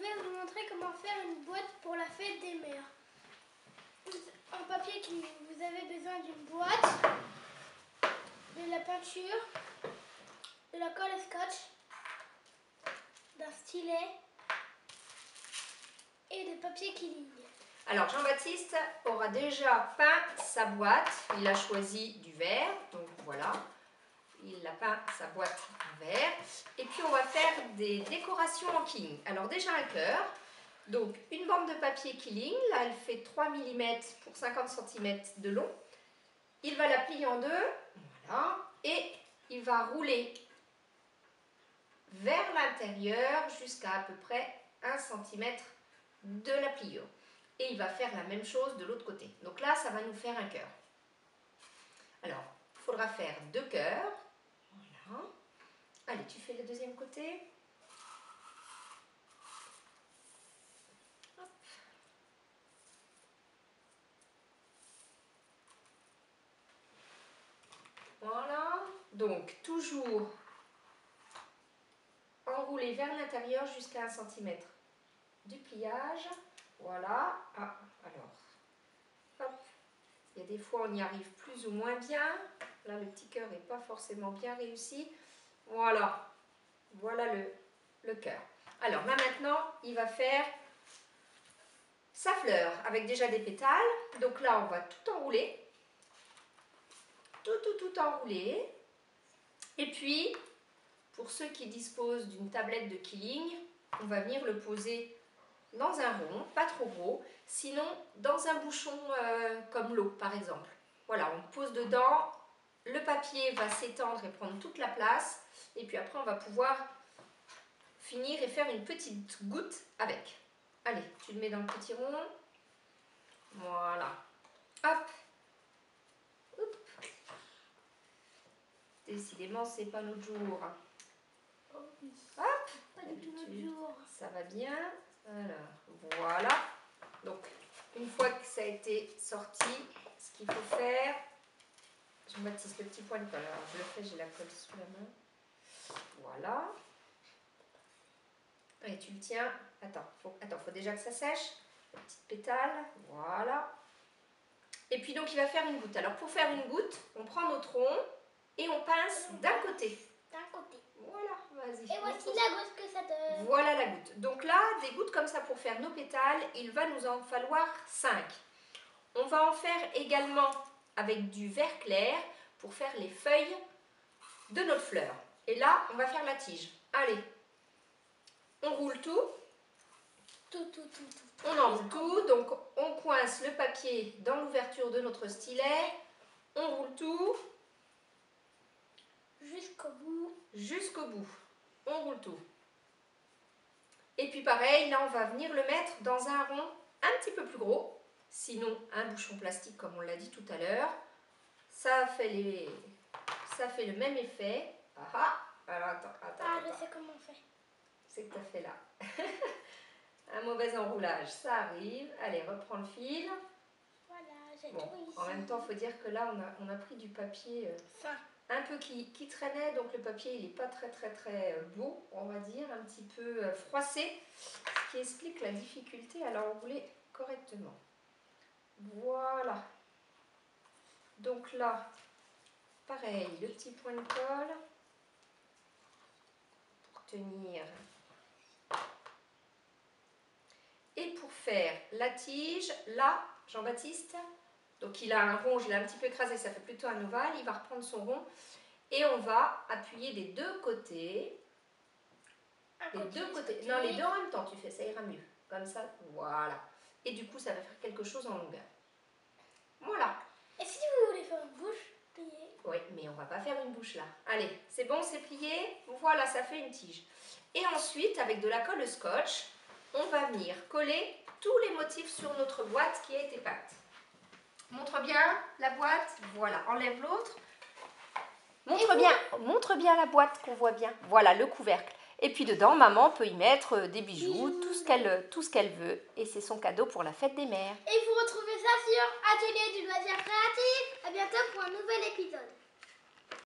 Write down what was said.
vais vous montrer comment faire une boîte pour la fête des mères. En papier, vous avez besoin d'une boîte, de la peinture, de la colle à scotch, d'un stylet et de papier Killing. Alors Jean-Baptiste aura déjà peint sa boîte, il a choisi du vert, donc voilà, il a peint sa boîte en vert. Et puis on va faire des décorations en Killing. Alors déjà un cœur, donc une bande de papier Killing, là elle fait 3 mm pour 50 cm de long. Il va la plier en deux, voilà, et il va rouler vers l'intérieur jusqu'à à peu près 1 cm de la pliure. Et il va faire la même chose de l'autre côté. Donc là, ça va nous faire un cœur. Alors, il faudra faire 2 cœurs. Voilà. Allez, tu fais le deuxième côté. Hop. Voilà. Donc, toujours enrouler vers l'intérieur jusqu'à 1 cm du pliage. Voilà. Ah, alors, hop. Il y a des fois, on y arrive plus ou moins bien. Là, le petit cœur n'est pas forcément bien réussi. Voilà. Voilà le cœur. Alors là, maintenant, il va faire sa fleur avec déjà des pétales. Donc là, on va tout enrouler. Tout enrouler. Et puis, pour ceux qui disposent d'une tablette de Killing, on va venir le poser dans un rond, pas trop gros, sinon dans un bouchon comme l'eau par exemple. Voilà, on pose dedans, le papier va s'étendre et prendre toute la place, et puis après on va pouvoir finir et faire une petite goutte avec. Allez, tu le mets dans le petit rond, voilà, hop, hop. Décidément c'est pas notre jour. Hop, Pas du tout notre jour. Ça va bien. Alors, voilà. Donc, une fois que ça a été sorti, ce qu'il faut faire, Jean-Baptiste, le petit point de colle. Alors, je le fais, j'ai la colle sous la main. Voilà. Et tu le tiens. Attends, faut déjà que ça sèche. La petite pétale. Voilà. Et puis, donc, il va faire une goutte. Alors, pour faire une goutte, on prend notre rond et on pince d'un côté. D'un côté. Voilà, vas-y. Et voici la goutte que ça donne. Voilà la goutte. Donc là, des gouttes comme ça pour faire nos pétales, il va nous en falloir 5. On va en faire également avec du vert clair pour faire les feuilles de notre fleur. Et là, on va faire la tige. Allez, on roule tout. On enroule tout. Donc, on coince le papier dans l'ouverture de notre stylet. On roule tout. Jusqu'au bout. Jusqu'au bout. On roule tout. Et puis pareil, là on va venir le mettre dans un rond un petit peu plus gros. Sinon, un bouchon plastique comme on l'a dit tout à l'heure. Ça fait le même effet. Ah, alors attends. Je sais comment on fait. C'est que tu as fait là. Un mauvais enroulage, ça arrive. Allez, reprends le fil. Voilà, j'ai Bon, tout ici. en même temps, il faut dire que là, on a pris du papier un peu qui traînait. Donc le papier, il n'est pas très beau, on va dire. Un petit peu froissé. Ce qui explique la difficulté à l'enrouler correctement. Voilà. Donc là, pareil, le petit point de colle pour tenir. Et pour faire la tige, là, Jean-Baptiste, donc il a un rond, je l'ai un petit peu écrasé, ça fait plutôt un ovale, il va reprendre son rond et on va appuyer des deux côtés. Les deux côtés. Non, les deux en même temps, tu fais, ça ira mieux. Comme ça, voilà. Et du coup, ça va faire quelque chose en longueur. Voilà. Et si vous voulez faire une bouche, pliée. Oui, mais on va pas faire une bouche là. Allez, c'est bon, c'est plié. Voilà, ça fait une tige. Et ensuite, avec de la colle scotch, on va venir coller tous les motifs sur notre boîte qui a été peinte. Montre bien la boîte. Voilà, enlève l'autre. Montre bien la boîte qu'on voit bien. Voilà, le couvercle. Et puis dedans, maman peut y mettre des bijoux, tout ce qu'elle veut. Et c'est son cadeau pour la fête des mères. Et vous retrouvez ça sur Atelier du loisir créatif. À bientôt pour un nouvel épisode.